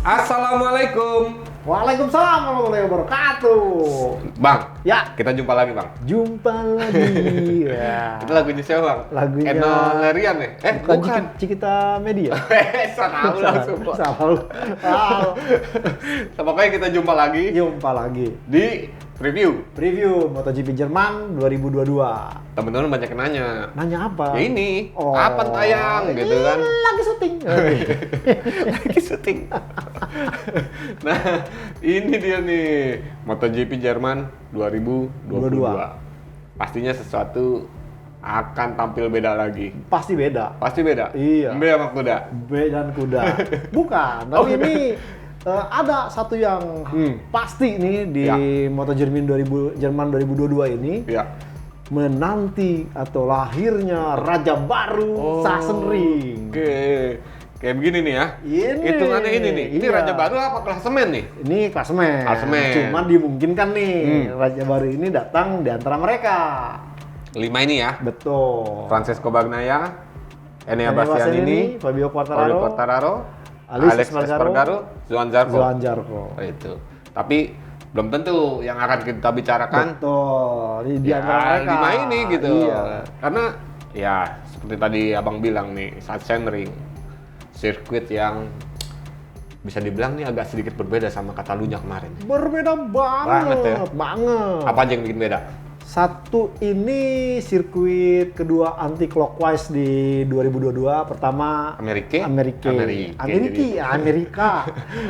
Assalamualaikum. Waalaikumsalam warahmatullahi wabarakatuh. Bang, Ya, kita jumpa lagi, Bang. jumpa lagi. Ya. Itu lagunya siapa, Bang? Lagunya Eno Lerian ya? bukan Cikita Media. Salah langsung. Salah. Pokoknya kita jumpa lagi Jumpa lagi. di review. Preview MotoGP Jerman 2022. Temen-temen banyak yang nanya. Nanya apa? Ya ini, Oh, kapan tayang gitu kan? Lagi syuting. Lagi syuting. Nah, ini dia nih MotoGP Jerman 2022. Pastinya sesuatu akan tampil beda lagi. Pasti beda. Pasti beda. Iya. Beda sama kuda. Dan kuda. Bukan, tapi ini ada satu yang pasti nih di Ya. MotoGP Jerman 2022 ini. Ya. Menanti atau lahirnya raja baru Sachsenring. Oke. Kayak begini nih ya. Ini. Hitungannya ini nih. Ini Iya. raja baru apa klasemen nih? Ini klasemen. Klasemen. Cuman dimungkinkan nih raja baru ini datang di antara mereka. 5 ini ya. Betul. Francesco Bagnaia, Enea Enea Bastianini, Fabio Fabio Quartararo, Quartararo, Alex Alex Espargaro, Johan Zarco. Johan Zarco. Oh, itu. Tapi belum tentu yang akan kita bicarakan Betul. Di ya, antara mereka. 5 ini gitu. Iya. Karena ya seperti tadi Abang bilang nih, Sachsenring sirkuit yang bisa dibilang nih agak sedikit berbeda sama Catalunya kemarin. Berbeda Banget ya. Banget. Apa aja yang bikin beda? Satu, ini sirkuit kedua anti clockwise di 2022. Pertama Amerika. Amerika.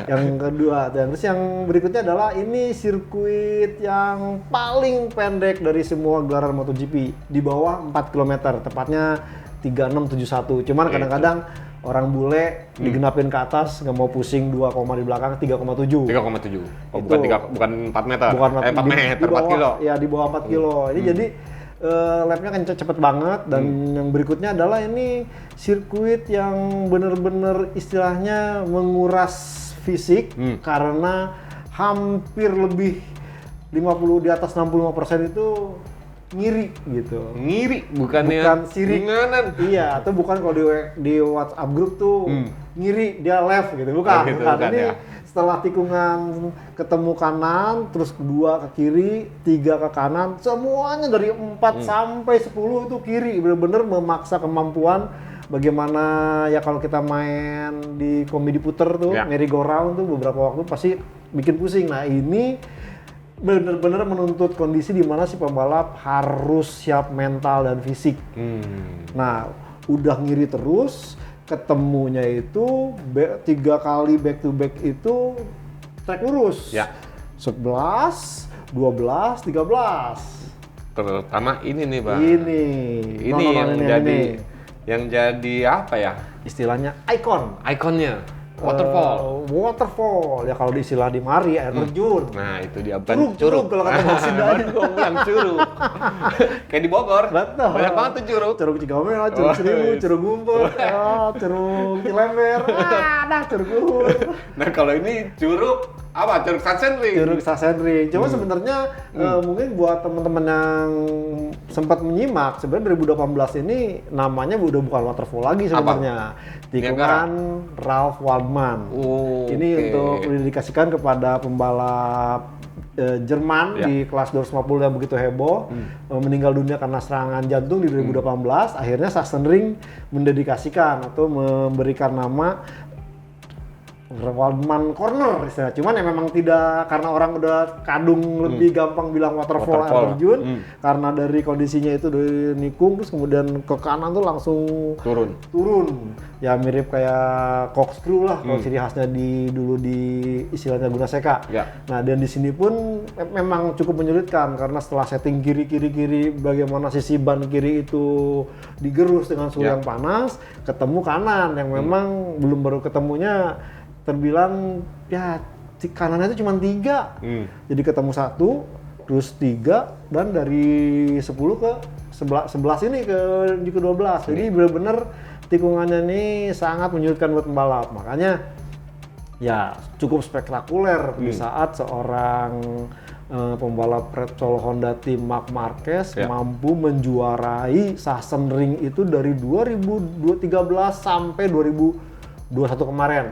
Yang kedua, dan terus yang berikutnya adalah ini sirkuit yang paling pendek dari semua gelaran MotoGP, di bawah 4 km, tepatnya 3671. Cuman kadang-kadang orang bule digenapin ke atas, nggak mau pusing 2 koma di belakang, 3,7. 3,7. Oh, Itu. bukan 4 meter. Bukan 4 meter, 4 kilo. Ya, di bawah 4 kilo. Ini jadi lapnya kan cepet banget, dan yang berikutnya adalah ini sirkuit yang bener-bener istilahnya menguras fisik karena hampir lebih 50 di atas 65% itu ngiri gitu. Ngiri bukannya Bukan sirik. Ngenan. Iya, atau bukan kalau di WhatsApp grup tuh ngiri dia left gitu, bukan. Oh, gitu, bukan. bukan Ini ya. setelah tikungan ketemu kanan, terus 2 ke kiri, 3 ke kanan, semuanya dari 4 sampai 10 itu kiri, bener-bener memaksa kemampuan. Bagaimana ya kalau kita main di komedi puter tuh, Ya. merry-go-round tuh beberapa waktu pasti bikin pusing. Nah, ini benar-benar menuntut kondisi di mana si pembalap harus siap mental dan fisik. Nah, udah ngiri terus, ketemunya itu 3 kali back to back itu track lurus. Ya. 11, 12, 13. Terutama ini nih, Bang. Ini Yang jadi apa ya? istilahnya icon. Ikonnya waterfall. Waterfall. Ya kalau di istilah di Mari air terjun. Nah, itu dia bukan Curug kalau kata Bang Sinda. Baru gua bilang curug. Kayak di Bogor. Betul. Banyak banget tuh curug. Curug Cigamel, Curug Seribu, Curug Gumpul, Curug Cilember, ada Curug Luhur. Nah, kalau ini curug apa? Curug Sachsenring. Curug Sachsenring. Cuma sebenarnya mungkin buat teman-teman yang sempat menyimak, sebenarnya 2018 ini namanya udah bukan waterfall lagi sebenarnya. Tikungan Ralf Waldmann. Oh, Ini oke. untuk didedikasikan kepada pembalap Jerman Ya. di kelas 250 yang begitu heboh, meninggal dunia karena serangan jantung di 2018. Akhirnya Sachsenring mendedikasikan atau memberikan nama Waldmann Corner istilahnya. Cuman ya memang tidak, karena orang udah kadung lebih gampang bilang waterfall air terjun, karena dari kondisinya itu dari nikung terus kemudian ke kanan tuh langsung turun. Ya mirip kayak corkscrew lah kalau ciri khasnya dulu di istilahnya Guna Seka. Ya. Nah, dan di sini pun memang cukup menyulitkan karena setelah setting kiri bagaimana sisi ban kiri itu digerus dengan suhu yang panas, ketemu kanan yang memang belum baru ketemunya terbilang ya kanannya itu cuma 3. Jadi ketemu 1, terus 3, dan dari 10 ke 11 ini ke 12. Jadi benar-benar tikungannya ini sangat menyulitkan buat pembalap. Makanya ya cukup spektakuler di saat seorang pembalap Repsol Honda tim Marc Marquez mampu menjuarai Sachsenring itu dari 2013 sampai 2021 kemarin.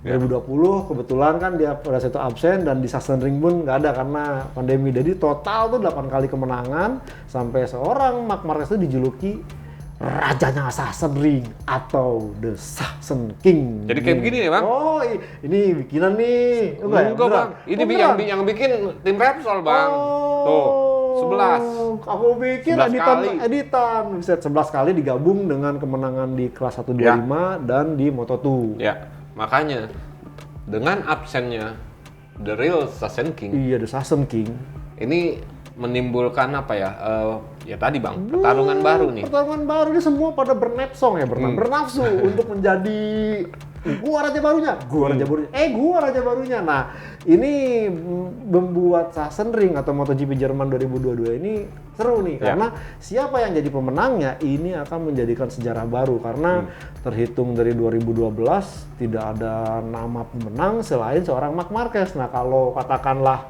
Ya. 2020 kebetulan kan dia pada saat itu absen dan di Sachsenring pun nggak ada karena pandemi. Jadi total tuh 8 kali kemenangan sampai seorang Marc Marquez itu dijuluki rajanya Sachsenring atau The Saxon King. Jadi kayak begini ya, Bang? Oh, ini bikinan nih. Enggak, ya? Enggak, Beneran? Bang. Ini Oh, beneran? yang bikin tim Repsol, Bang. Tuh, 11. Aku pikir 11 editan, kali. editan. Bisa 11 kali digabung dengan kemenangan di kelas 125 dan di Moto2. Ya, makanya dengan absennya The Real Saxon King, Iya, The Saxon King. ini menimbulkan apa ya? Ya tadi, Bang, pertarungan baru nih. Pertarungan baru ini semua pada bernapsong ya, bernafsu untuk menjadi gua raja barunya, gua raja barunya. Nah, ini membuat Sachsenring atau MotoGP Jerman 2022 ini seru nih karena siapa yang jadi pemenangnya ini akan menjadikan sejarah baru karena terhitung dari 2012 tidak ada nama pemenang selain seorang Marc Marquez. Nah, kalau katakanlah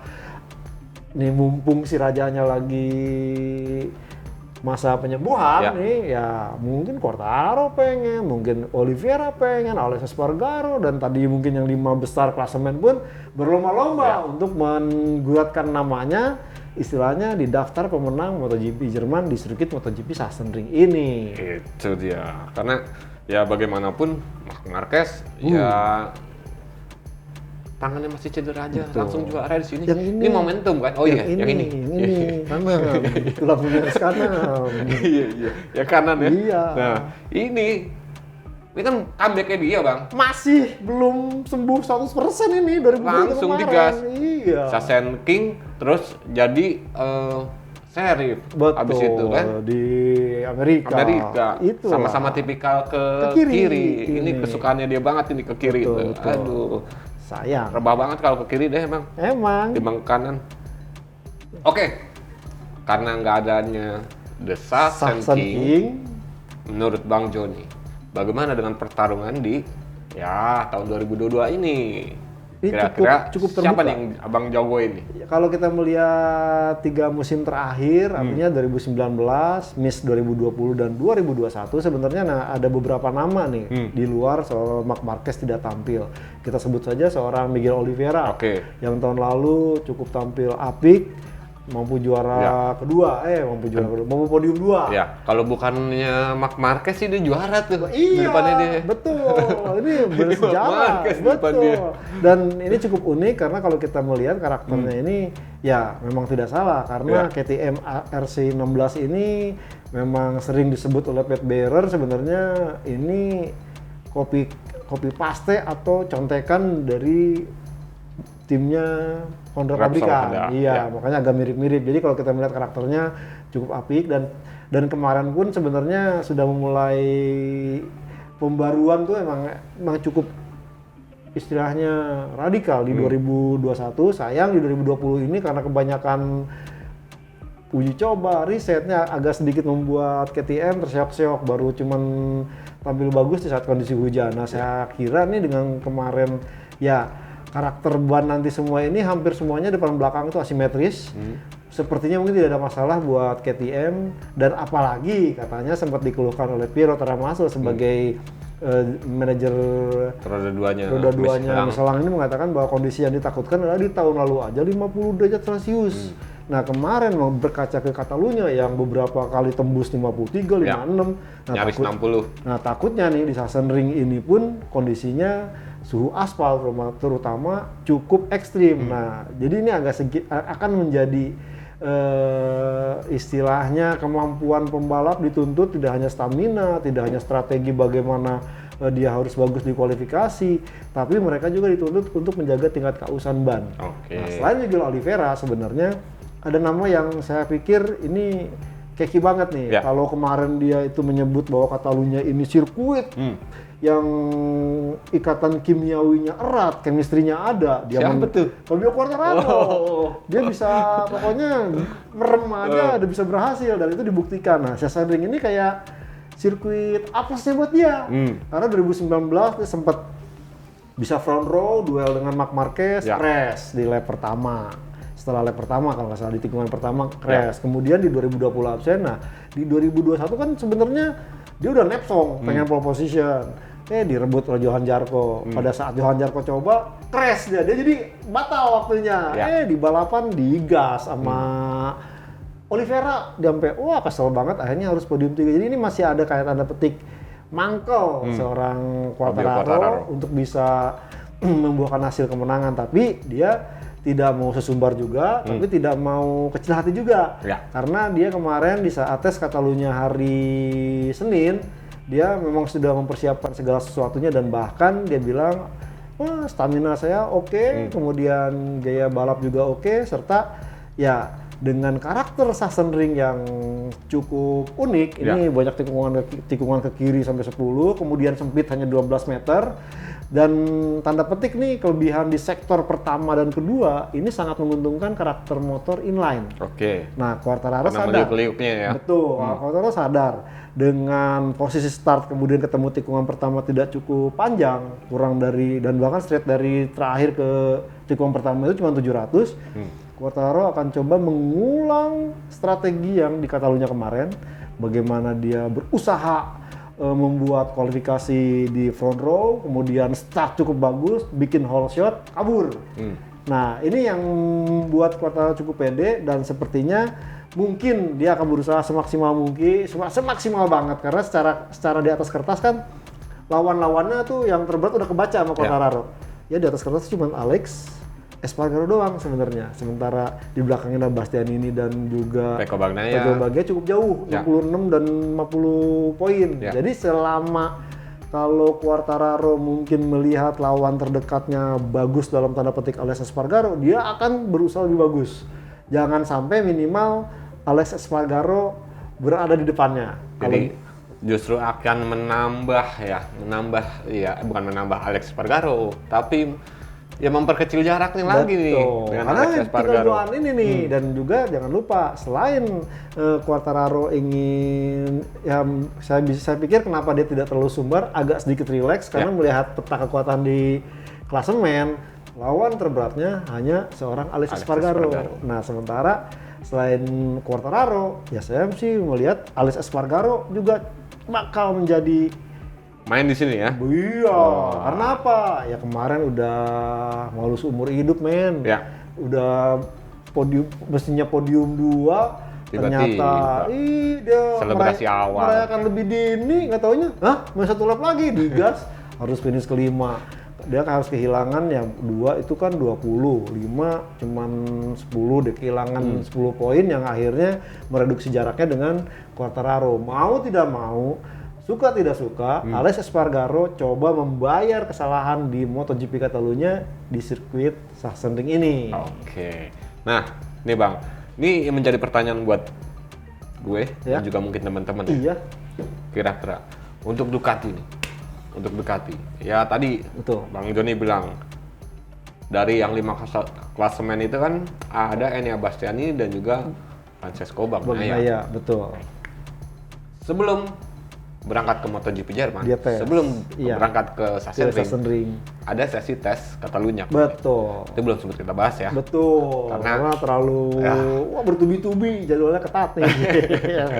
nih mumpung si rajanya lagi masa penyembuhan nih ya mungkin Quartararo pengen, mungkin Oliveira pengen, Aleix Espargaro dan tadi mungkin yang 5 besar klasemen pun berlomba-lomba untuk menggugatkan namanya istilahnya di daftar pemenang MotoGP Jerman di sirkuit MotoGP Sachsenring ini. Itu dia. Karena ya bagaimanapun Marc Marquez ya tangannya masih cedera aja, langsung juara di sini. Yang ini momentum kan? Oh iya, yang ini. Kanan, tulang garis kanan. Iya. Ya kanan ya. Iya. Nah, ini kan comeback-nya dia, Bang. Masih belum sembuh 100% ini dari Langsung kemarin. digas. Iya. Saxon King terus jadi Sheriff. Betul. Habis itu kan Di Amerika. Itu sama-sama tipikal ke kiri. Ini kesukaannya dia banget ini ke kiri Betul, tuh. betul. Aduh. Sayang. Rebah banget kalau ke kiri deh emang. Timbang kanan. Oke. Karena nggak adanya The Saxon King, menurut Bang Joni, bagaimana dengan pertarungan di tahun 2022 ini? Ini Kira-kira cukup terbuka. siapa nih yang Abang jago ini? Kalau kita melihat 3 musim terakhir, artinya 2019, Miss 2020 dan 2021 sebenarnya ada beberapa nama nih di luar soal Marc Marquez tidak tampil. Kita sebut saja seorang Miguel Oliveira yang tahun lalu cukup tampil apik, mampu juara kedua, mampu podium 2. Ya, kalau bukannya Marc Marquez sih dia juara tuh. Iya, depannya dia. betul. Ini bersejarah, betul. Dan ini cukup unik karena kalau kita melihat karakternya ini, ya memang tidak salah karena KTM RC16 ini memang sering disebut oleh Pat Bearer sebenarnya ini copy paste atau contekan dari timnya Honda pabrikan. Iya, makanya agak mirip-mirip. Jadi kalau kita melihat karakternya cukup apik dan kemarin pun sebenarnya sudah memulai pembaruan tuh emang cukup istilahnya radikal di 2021. Sayang di 2020 ini karena kebanyakan uji coba, risetnya agak sedikit membuat KTM terseok-seok, baru cuman tampil bagus di saat kondisi hujan. Nah, saya kira nih dengan kemarin karakter ban nanti semua ini hampir semuanya depan belakang itu asimetris. Sepertinya mungkin tidak ada masalah buat KTM dan apalagi katanya sempat dikeluhkan oleh Piero Taramaso sebagai manajer roda duanya Michelin ini mengatakan bahwa kondisi yang ditakutkan adalah di tahun lalu aja 50 derajat Celcius. Nah, kemarin mau berkaca ke Catalunya yang beberapa kali tembus 53, 56. Nyaris 60. Nah, takutnya nih di Sachsenring ini pun kondisinya suhu aspal terutama cukup ekstrim. Nah, jadi ini akan menjadi istilahnya kemampuan pembalap dituntut tidak hanya stamina, tidak hanya strategi bagaimana dia harus bagus di kualifikasi, tapi mereka juga dituntut untuk menjaga tingkat keausan ban. Nah, selain Miguel Oliveira sebenarnya ada nama yang saya pikir ini keki banget nih. Kalau kemarin dia itu menyebut bahwa Catalunya ini sirkuit yang ikatan kimiawinya erat, chemistry-nya ada. Siapa tuh? Fabio Quartararo. Dia bisa pokoknya merem aja, udah bisa berhasil dan itu dibuktikan. Nah, Sachsenring ini kayak sirkuit apesnya buat dia. Karena 2019 dia sempat bisa front row duel dengan Marc Marquez, crash di lap pertama. Setelah lap pertama kalau nggak salah di tikungan pertama crash. Kemudian di 2020 absen. Nah, di 2021 kan sebenarnya dia udah nepsong pengen pole position. direbut oleh Johan Zarco. Pada saat Johan Zarco coba, crash dia jadi batal waktunya. Di balapan digas sama Oliveira, dia sampai wah kesel banget, akhirnya harus podium 3. Jadi ini masih ada kayak tanda petik mangkel seorang Quartararo untuk bisa membuahkan hasil kemenangan, tapi dia tidak mau sesumbar juga, tapi tidak mau kecil hati juga. Karena dia kemarin di saat tes Catalunya hari Senin, dia memang sudah mempersiapkan segala sesuatunya dan bahkan dia bilang, wah stamina saya oke, kemudian gaya balap juga oke, serta ya dengan karakter Sachsenring yang cukup unik, ini banyak tikungan ke kiri sampai 10, kemudian sempit hanya 12 meter, dan tanda petik nih kelebihan di sektor pertama dan kedua, ini sangat menguntungkan karakter motor inline. Nah, Quartararo sadar. Ya. Betul, Quartararo sadar. Dengan posisi start kemudian ketemu tikungan pertama tidak cukup panjang, kurang dari, dan bahkan straight dari terakhir ke tikungan pertama itu cuma 700, Quartararo akan coba mengulang strategi yang di Catalunya kemarin, bagaimana dia berusaha membuat kualifikasi di front row, kemudian start cukup bagus, bikin hole shot, kabur. Nah, ini yang membuat Quartararo cukup pede dan sepertinya mungkin dia akan berusaha semaksimal mungkin, semaksimal banget karena secara di atas kertas kan lawan-lawannya tuh yang terberat udah kebaca sama Quartararo. Ya di atas kertas cuma Alex Espargaro doang sebenarnya. Sementara di belakangnya ada Bastianini dan juga Pecco Bagnaia cukup jauh, 66 dan 50 poin. Jadi selama kalau Quartararo mungkin melihat lawan terdekatnya bagus dalam tanda petik Alex Espargaro, dia akan berusaha lebih bagus. Jangan sampai minimal Alex Espargaro berada di depannya. Jadi justru akan bukan menambah Alex Espargaro, tapi ya memperkecil jaraknya lagi nih dengan Alex Espargaro. Ini nih, dan juga jangan lupa selain Quartararo ingin, ya saya pikir kenapa dia tidak terlalu sumbar, agak sedikit rileks karena melihat peta kekuatan di klasemen, lawan terberatnya hanya seorang Alex Espargaro. Nah sementara selain Quartararo, ya saya sih melihat Alex Espargaro juga bakal menjadi main di sini ya? Iya, karena apa? Ya kemarin udah malu seumur hidup men. Udah mestinya podium 2, ternyata dia selebrasi awal merayakan lebih dini, nggak taunya, masih satu lap lagi digas, harus finish ke-5. Dia harus kehilangan yang 2 itu kan 20, 5 cuman 10, dia kehilangan 10 poin yang akhirnya mereduksi jaraknya dengan Quartararo. Mau tidak mau, suka tidak suka, Alex Espargaro coba membayar kesalahan di MotoGP Catalunya di sirkuit Sachsenring ini. Nah, nih Bang, ini menjadi pertanyaan buat gue dan juga mungkin teman-teman ya. Kira-kira untuk Ducati nih, ya tadi Bang Joni bilang dari yang 5 klasemen itu kan ada Enea Bastianini dan juga Francesco Bagnaia. Betul. Sebelum berangkat ke MotoGP Jerman, sebelum berangkat ke Sachsenring, ada sesi tes Catalunya. Betul. Itu belum sempat kita bahas ya. Betul. Karena terlalu bertubi-tubi, jadwalnya ketat nih.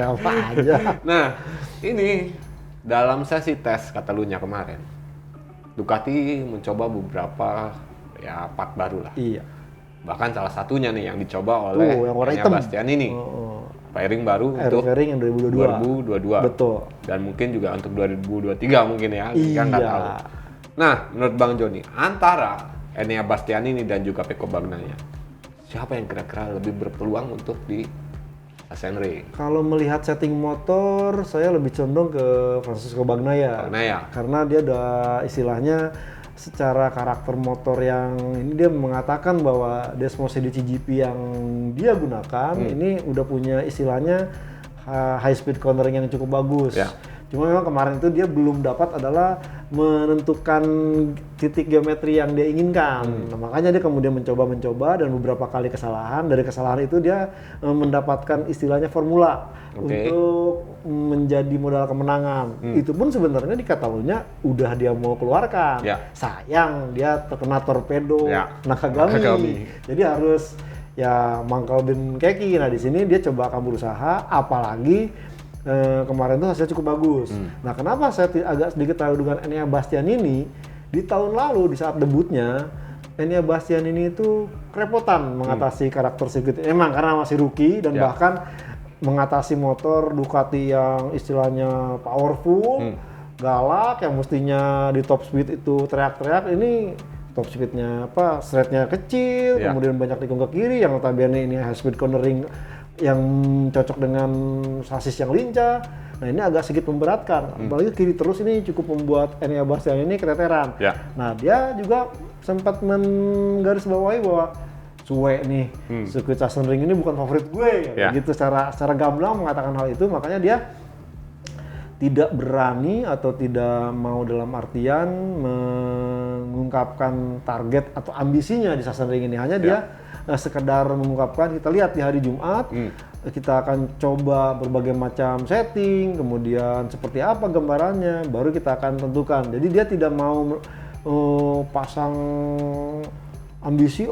Apa aja. Nah, ini dalam sesi tes Catalunya kemarin, Ducati mencoba beberapa part baru lah. Bahkan salah satunya nih yang dicoba oleh Enea Bastianini. Fairing baru untuk Fairing yang 2022. Betul. Dan mungkin juga untuk 2023 mungkin ya, kita nggak tahu. Nah, menurut Bang Joni, antara Enea Bastianini dan juga Pecco Bagnaia, siapa yang kira-kira lebih berpeluang untuk di Sachsenring? Kalau melihat setting motor, saya lebih condong ke Francesco Bagnaia. Karena dia ada istilahnya secara karakter motor yang ini, dia mengatakan bahwa Desmos CGP yang dia gunakan ini udah punya istilahnya high speed cornering yang cukup bagus. Cuma memang kemarin itu dia belum dapat adalah menentukan titik geometri yang dia inginkan. Nah, makanya dia kemudian mencoba dan beberapa kali kesalahan. Dari kesalahan itu dia mendapatkan istilahnya formula untuk menjadi modal kemenangan. Itu pun sebenarnya di Catalunya udah dia mau keluarkan. Sayang dia terkena torpedo Nakagami. Jadi harus mangkal bin keki. Nah di sini dia coba akan berusaha, apalagi kemarin tuh hasilnya cukup bagus. Nah, kenapa saya agak sedikit tahu dengan Enea Bastianini di tahun lalu di saat debutnya Enea Bastianini itu kerepotan mengatasi karakter sirkuit. Emang karena masih rookie dan bahkan mengatasi motor Ducati yang istilahnya powerful, galak, yang mestinya di top speed itu teriak-teriak, ini top speednya straight-nya kecil, kemudian banyak tikung ke kiri, yang notabene ini high speed cornering yang cocok dengan sasis yang lincah. Nah, ini agak sedikit memberatkan, apalagi kiri terus ini cukup membuat Enea Bastianini keteteran. Nah, dia juga sempat menggarisbawahi bahwa suwe nih, sirkuit Sachsenring ini bukan favorit gue, gitu secara gamblang mengatakan hal itu, makanya dia tidak berani atau tidak mau dalam artian mengungkapkan target atau ambisinya di Sachsenring ini. Hanya dia sekedar mengungkapkan, kita lihat di hari Jumat, kita akan coba berbagai macam setting, kemudian seperti apa gambarannya, baru kita akan tentukan. Jadi dia tidak mau pasang ambisi,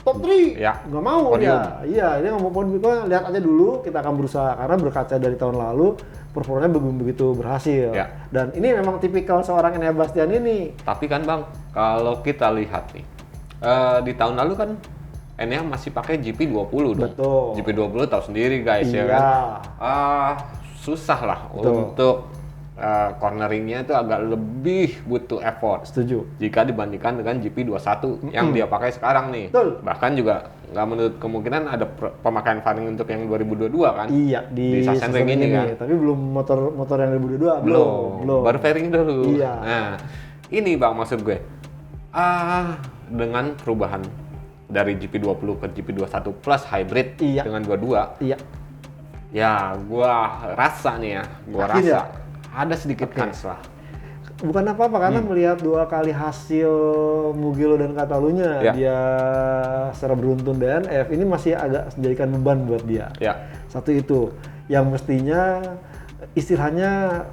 top 3, nggak mau dia. Iya, dia nggak mau podium, lihat aja dulu, kita akan berusaha. Karena berkaca dari tahun lalu, performanya belum begitu berhasil. Dan ini memang tipikal seorang Enea Bastianini. Tapi kan Bang, kalau kita lihat nih, di tahun lalu kan Enea masih pakai GP20 dong. Betul. GP20 tahu sendiri guys ya kan. Susah lah untuk corneringnya itu agak lebih butuh effort. Setuju. Jika dibandingkan dengan GP21 yang dia pakai sekarang nih. Betul. Bahkan juga nggak menurut kemungkinan ada pemakaian fairing untuk yang 2022 kan? Iya, di Sachsenring ini kan. Tapi belum motor yang 2022 belum. Baru fairing dulu. Iya. Nah, ini Bang maksud gue. Dengan perubahan dari GP20 ke GP21 plus hybrid dengan 22. Iya. Ya, gua rasa nih ya, ada sedikit kans lah. Bukan apa-apa karena melihat 2 kali hasil Mugello dan Catalunya dia secara beruntun DNF, ini masih agak menjadikan beban buat dia. Satu itu yang mestinya istilahnya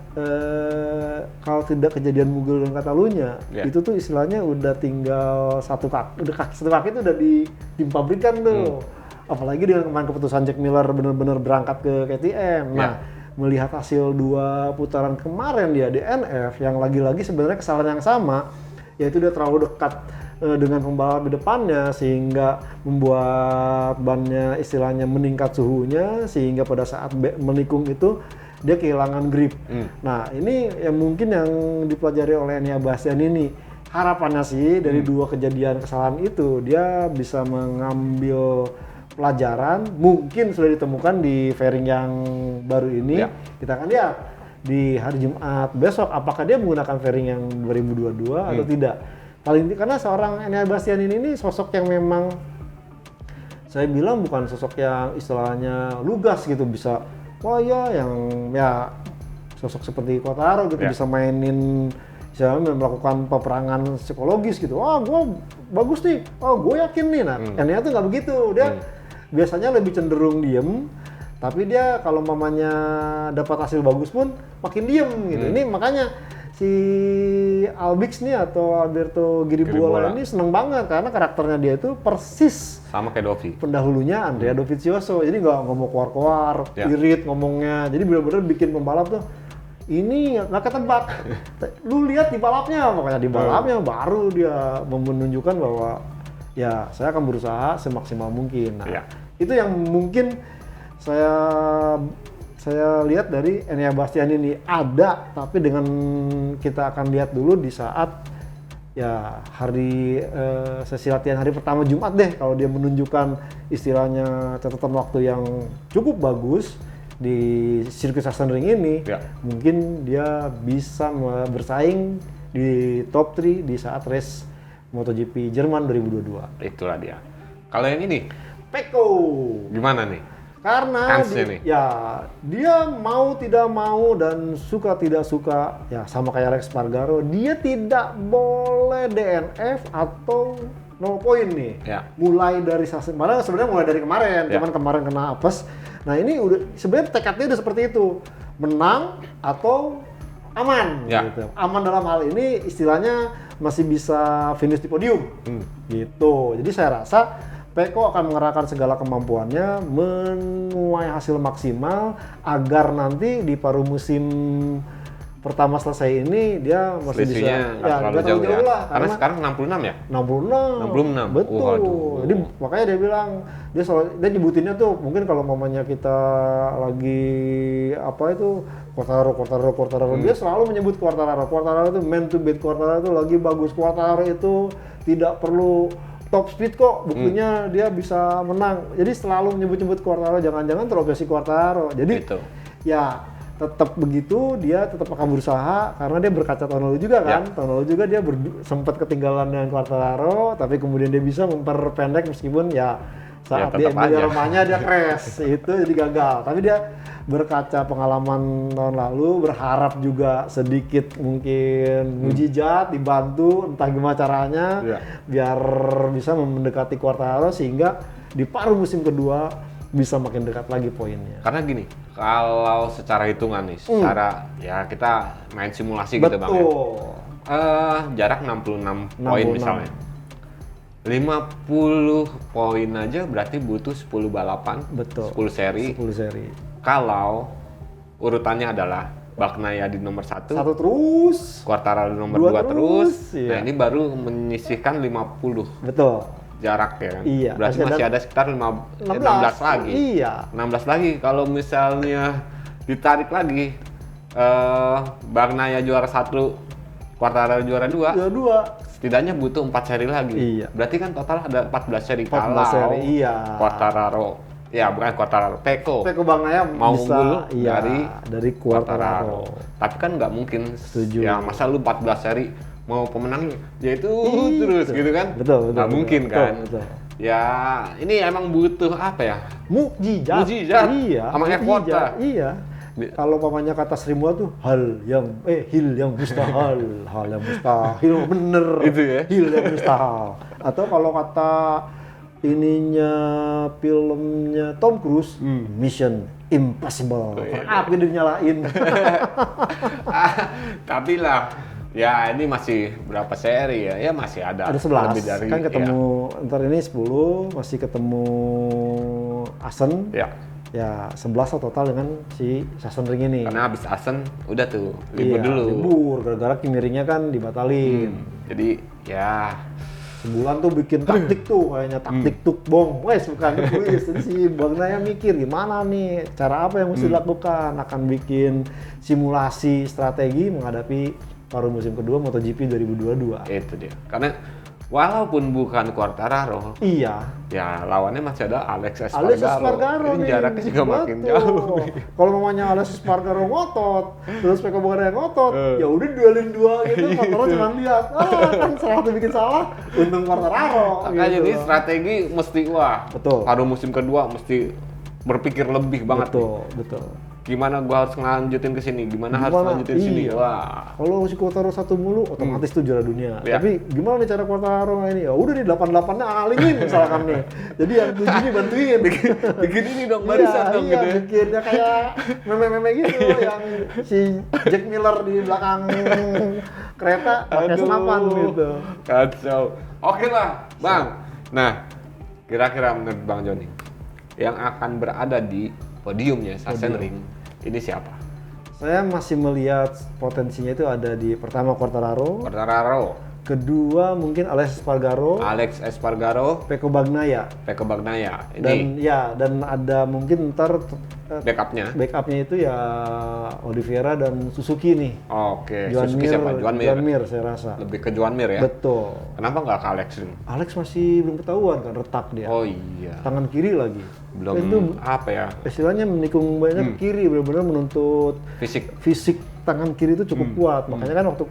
kalau tidak kejadian Mugello dan Catalunya itu tuh istilahnya udah tinggal satu kaki itu udah di tim pabrikan tuh. Apalagi dengan kemarin keputusan Jack Miller benar-benar berangkat ke KTM. Nah, melihat hasil 2 putaran kemarin dia DNF yang lagi-lagi sebenarnya kesalahan yang sama, yaitu dia terlalu dekat dengan pembalap di depannya sehingga membuat bannya istilahnya meningkat suhunya, sehingga pada saat menikung itu dia kehilangan grip. Nah, ini yang mungkin yang dipelajari oleh Enea Bastianini. Harapannya sih dari 2 kejadian kesalahan itu dia bisa mengambil pelajaran, mungkin sudah ditemukan di fairing yang baru ini. Kita akan lihat di hari Jumat besok apakah dia menggunakan fairing yang 2022 atau tidak. Paling karena seorang Enea Bastianini ini sosok yang memang saya bilang bukan sosok yang istilahnya lugas gitu, bisa yang sosok seperti Quartararo gitu bisa mainin, misalnya melakukan peperangan psikologis gitu. Gue bagus nih, gue yakin nih. Nah, Enea tuh nggak begitu, dia biasanya lebih cenderung diem, tapi dia kalau mamanya dapat hasil bagus pun makin diem gitu. Ini makanya si Albix nih atau Alberto Giribuola ini seneng banget karena karakternya dia itu persis sama kayak Dovi. Pendahulunya Andrea Dovizioso. Jadi nggak ngomong keluar-keluar, irit ngomongnya. Jadi benar-benar bikin pembalap tuh ini nggak ketebak. Lu lihat di balapnya, makanya di balapnya baru dia menunjukkan bahwa ya saya akan berusaha semaksimal mungkin. Nah, itu yang mungkin saya lihat dari Enea Bastianini ada, tapi dengan kita akan lihat dulu di saat ya hari sesi latihan hari pertama Jumat deh, kalau dia menunjukkan istilahnya catatan waktu yang cukup bagus di sirkuit Sachsenring ini, mungkin dia bisa bersaing di top 3 di saat race MotoGP Jerman 2022. Itulah dia. Kalau yang ini, Pecco. Gimana nih? Karena dia mau tidak mau dan suka tidak suka, ya sama kayak Rex Spargaro, dia tidak boleh DNF atau 0 poin nih. Mulai dari malah sebenarnya mulai dari kemarin, cuman kemarin kena apes. Nah, ini udah sebenarnya tekadnya udah seperti itu. Menang atau aman gitu. Aman dalam hal ini istilahnya masih bisa finish di podium. Gitu. Jadi saya rasa Peko akan mengerahkan segala kemampuannya menuai hasil maksimal agar nanti di paruh musim pertama selesai ini dia masih selisihnya bisa nggak terlalu jauh ya. lah, Karena sekarang 66 ya? 66. Betul. Waduh. Jadi makanya dia bilang dia nyebutinnya tuh mungkin kalau mamanya kita lagi apa itu Quartararo dia selalu menyebut Quartararo itu man to beat, Quartararo itu lagi bagus, Quartararo itu tidak perlu top speed kok, buktinya dia bisa menang. Jadi selalu menyebut Quartararo, jangan-jangan terobsesi Quartararo. Jadi Gitu. ya tetap begitu, dia tetap akan berusaha karena dia berkaca tahun lalu juga kan. Tahun lalu juga dia sempat ketinggalan dengan Quartararo, tapi kemudian dia bisa memperpendek meskipun ya saat dia Emilia Romagna dia crash itu jadi gagal. Tapi dia berkaca pengalaman tahun lalu, berharap juga sedikit mungkin mujizat dibantu entah gimana caranya biar bisa mendekati Quartararo sehingga di paruh musim kedua bisa makin dekat lagi poinnya. Karena gini, kalau secara hitungan nih, secara ya kita main simulasi gitu Bang ya. Jarak 66 poin misalnya. 50 poin aja berarti butuh 10 balapan, 10 seri. Kalau urutannya adalah Bagnaia di nomor 1 terus, Quartararo di nomor 2 terus. Iya. Nah, ini baru menyisihkan 50. Betul. Jarak ya kan? Iya. Berarti masih ada sekitar 16 lagi. Iya. 16 lagi. Kalau misalnya ditarik lagi, Bagnaia juara 1, Quartararo juara 2. Setidaknya butuh 4 seri lagi. Iya. Berarti kan total ada 14 seri. 14 seri, iya. Quartararo, ya bukan Quartararo, Peko Bagnaia mau bisa unggul dari Quartararo. Tapi kan nggak mungkin. Setuju. Ya masa lu 14 seri mau pemenangnya yaitu terus gitu kan? Betul. Nggak mungkin kan? Betul. Ya ini emang butuh apa ya? Mukjizat. Iya. Sama effort. Iya. Kalau pamannya kata Sri Mulat tuh hil yang mustahil, hal yang mustahil bener. Itu ya. Hil yang mustahil. Atau kalau kata ininya filmnya Tom Cruise, Mission Impossible. Api dinyalain. Tapi lah, ya ini masih berapa seri ya? Ya masih ada. Ada 11. Lebih dari, kan ketemu ntar ini 10, masih ketemu Asen. Ya 11 total dengan si Sassenring ini. Karena habis Asen udah tuh libur dulu. Libur gara-gara Kimiringnya kan dibatalin. Jadi ya sebulan tuh bikin taktik tuh kayaknya taktik tukbong. Wes bukan tulis. Jadi si Bagnaia mikir gimana nih cara apa yang mesti dilakukan, akan bikin simulasi strategi menghadapi paruh musim kedua MotoGP 2022. Itu dia. Karena walaupun bukan Quartararo, iya. Ya lawannya masih ada Alex Espargaro. Ini jaraknya juga makin jauh. Kalau mamanya Alex Espargaro ngotot, terus Peko Bagnaia ngotot, ya udah duelin dua gitu. Quartararo cuma lihat, kan salah tuh bikin salah, untung Quartararo. Makanya jadi strategi mesti Betul. Paruh musim kedua mesti berpikir lebih banget. Betul. Gimana gua harus ngelanjutin ke sini? Gimana harus ngelanjutin sini? Wah. Kalau si Quartararo 1 mulu otomatis tuh juara dunia. Ya. Tapi gimana nih cara Quartararo ini? Ya udah nih 88-nya alingin misalkan nih. Jadi yang 7 nih bantuin. bikin ini dong barisan dong gitu. Iya, bikin ya kayak meme-meme gitu yang si Jack Miller di belakang kereta pakai senapan gitu. Kacau. Oke lah, Bang. Nah, kira-kira menurut Bang Joni yang akan berada di podiumnya Sassenring ini siapa? Saya masih melihat potensinya itu ada di pertama Quartararo, kedua mungkin Alex Espargaro, Peko Bagnaia. Ini Dan ada mungkin ntar backupnya itu ya Oliveira dan Suzuki nih. Oke. Suzuki siapa? Joan Mir saya rasa. Lebih ke Joan Mir ya? Betul. Kenapa nggak ke Alex? Alex masih belum ketahuan kan, retak dia. Oh iya. Tangan kiri lagi. Belum itu, apa ya? Istilahnya menikung banyak kiri, benar-benar menuntut fisik tangan kiri itu cukup kuat. Makanya kan waktu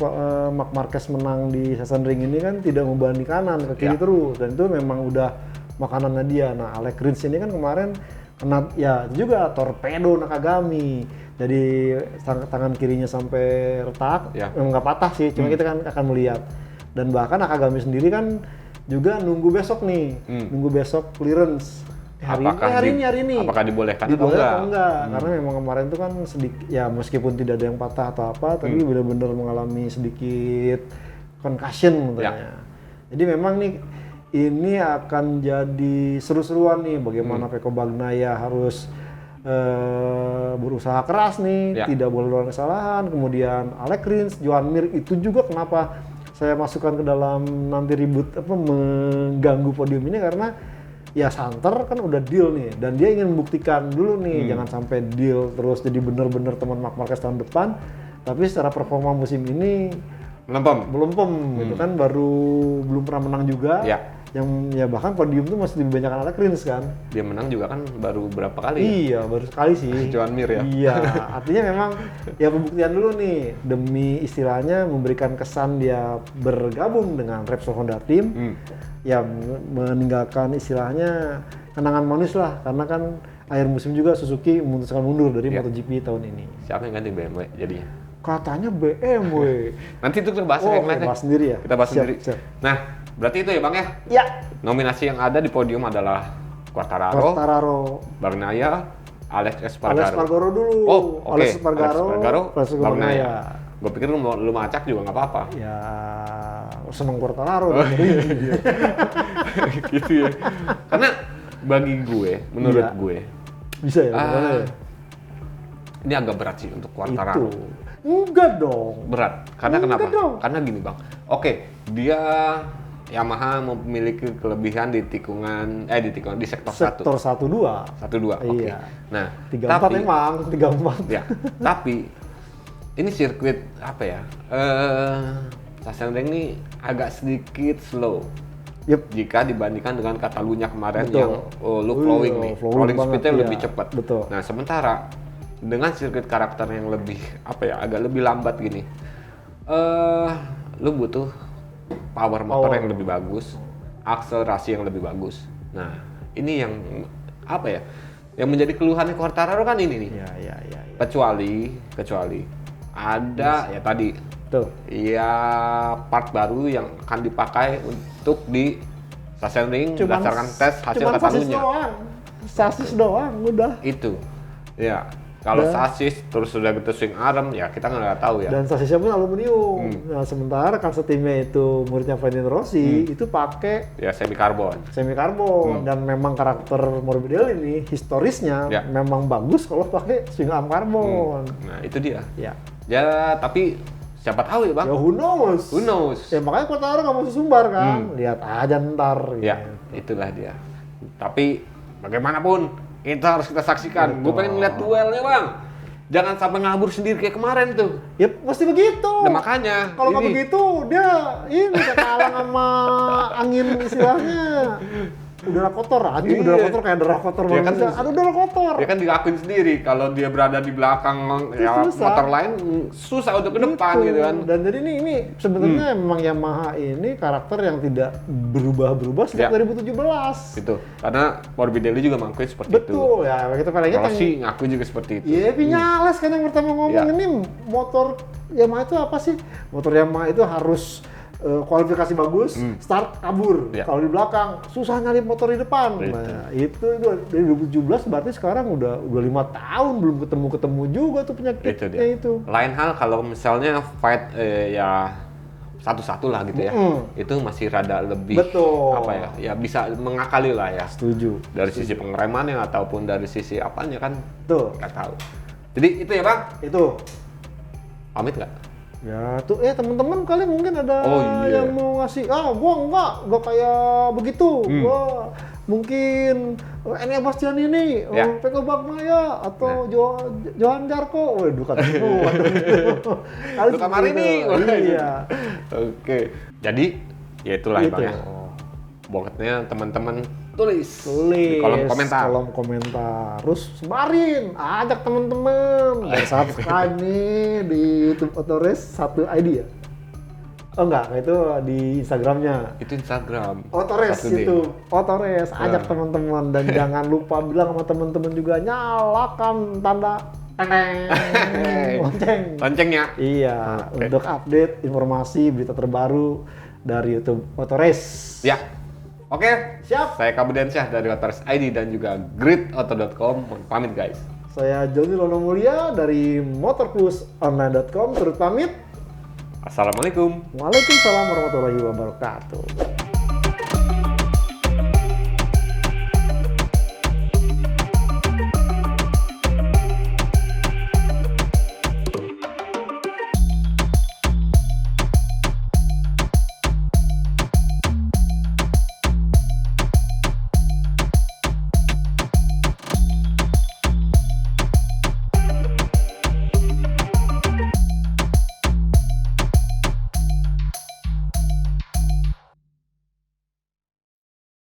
Marc Marquez menang di Sassenring ini kan tidak membanding kanan ke kiri terus, dan itu memang udah makanannya dia. Nah, Alex Rins ini kan kemarin kena ya juga torpedo Nakagami. Jadi tangan kirinya sampai retak, memang nggak patah sih, cuma kita kan akan melihat. Dan bahkan Nakagami sendiri kan juga nunggu besok nih, nunggu besok clearance. Hari ini. Apakah dibolehkan atau enggak? Karena memang kemarin itu kan sedikit, ya meskipun tidak ada yang patah atau apa, tapi benar-benar mengalami sedikit concussion katanya. Jadi memang nih ini akan jadi seru-seruan nih. Bagaimana Pecco Bagnaia harus berusaha keras nih, tidak boleh melakukan kesalahan. Kemudian Alex Rins, Joan Mir, itu juga kenapa saya masukkan ke dalam nanti ribut mengganggu podium ini, karena ya Santer kan udah deal nih, dan dia ingin membuktikan dulu nih, jangan sampai deal terus jadi bener-bener teman Marc Marquez tahun depan, tapi secara performa musim ini melempem gitu kan, belum pernah menang juga. Yang ya bahkan podium tuh masih lebih banyak Alex Rins kan. Dia menang juga kan baru berapa kali? Iya, baru sekali sih. Joan Mir ya. Iya, artinya memang ya pembuktian dulu nih, demi istilahnya memberikan kesan dia bergabung dengan Repsol Honda Team. Ya meninggalkan istilahnya kenangan manis lah, karena kan akhir musim juga Suzuki memutuskan mundur dari MotoGP tahun ini. Siapa yang ganti BMW jadinya? Katanya BMW. Nanti itu kita bahas yang lain. Bahas sendiri ya? Kita bahas sendiri. Nah, berarti itu ya Bang ya? Ya. Nominasi yang ada di podium adalah Quartararo, Bagnaia, Alex Espargaro dulu. Alex Espargaro, Bagnaia. Gue pikir lu macak juga nggak apa-apa. Ya, seneng Quartararo. Gitu ya. Karena bagi gue, menurut gue, bisa ya. Ini agak berat sih untuk Quartararo. Enggak dong. Berat. Karena kenapa? Karena gini Bang. Oke, dia Yamaha memiliki kelebihan di tikungan di sektor 1. Sektor 1-2. 1-2. Oke. Nah, 34 memang, 34. Ya. Tapi ini sirkuit apa ya? Sachsenring ini agak sedikit slow. Jika dibandingkan dengan Catalunya kemarin yang flowing nih. Rolling speed-nya lebih cepat. Betul. Nah, sementara dengan sirkuit karakter yang lebih agak lebih lambat gini. Lu butuh power motor yang lebih bagus, akselerasi yang lebih bagus. Nah, ini yang yang menjadi keluhannya Quartararo kan ini nih. Iya. Kecuali ada ya tadi. Tuh. Ya part baru yang akan dipakai untuk di Sachsenring berdasarkan tes hasil Catalunya. Sasis doang udah. Itu. Ya. Kalau sasis terus sudah gitu swing arm, ya kita nggak tahu ya. Dan sasisnya pun aluminium. Nah, sementara kan setimnya itu muridnya Valentino Rossi itu pakai semi karbon. Dan memang karakter Morbidelli ini historisnya memang bagus kalau pakai swing arm karbon. Nah, itu dia. Ya, tapi siapa tahu ya Bang? Ya who knows. Ya makanya Quartararo nggak mau sesumbar kan. Lihat aja ntar. Ya, itulah dia. Tapi bagaimanapun itu harus kita saksikan. Gue pengen ngeliat duelnya Bang. Jangan sampai ngabur sendiri kayak kemarin tuh. Ya pasti begitu. Nah, makanya. Kalau nggak begitu dia ini kalah sama angin istilahnya. Udara kotor, udara kotor kayak darah kotor manusia. Ada udara kotor. Dia kan diakuin sendiri kalau dia berada di belakang motor lain susah untuk ke depan gitu kan. Dan jadi ini sebenarnya memang Yamaha ini karakter yang tidak berubah-berubah sejak 2017. Itu. Karena Morbidelli juga mengakui seperti itu. Betul ya, kita palingnya Rossi ngaku juga seperti itu. Iya, Viñales kan yang pertama ngomong ini motor Yamaha itu apa sih? Motor Yamaha itu harus kualifikasi bagus, start kabur. Kalau di belakang susah nyari motor di depan. Nah, itu dari 2017 berarti sekarang udah 5 tahun belum ketemu juga tuh penyakitnya itu. Lain hal kalau misalnya fight satu-satu lah gitu ya. Itu masih rada lebih ya bisa mengakali lah ya. Setuju. Dari sisi pengeremannya ataupun dari sisi apanya kan. Tuh, nggak tahu. Jadi itu ya Bang? Itu. Pamit nggak? Ya tuh teman-teman kali mungkin ada yang mau ngasih gua enggak kayak begitu. Gua mungkin Enea Bastianini, Pecco Bagnaia atau Johan Zarco. Duka Marini. Iya. Oke. Jadi ya itulah Bang ya. Pokoknya teman-teman tulis di kolom komentar. Terus sebarin, ajak teman-teman. Subscribe nih di YouTube Autorace 1 ID ya. Oh enggak, itu di Instagramnya. Itu Instagram. Autorace itu. Autorace, ajak teman-teman dan jangan lupa bilang sama teman-teman juga nyalakan tanda loncengnya. Iya, untuk update informasi berita terbaru dari YouTube Autorace. Ya. Oke, siap. Saya Kabudiansyah dari Autorace ID dan juga gridauto.com. Pamit guys. Saya Joni Lono Mulia dari motorplusonline.com. Turut pamit. Assalamualaikum. Waalaikumsalam warahmatullahi wabarakatuh.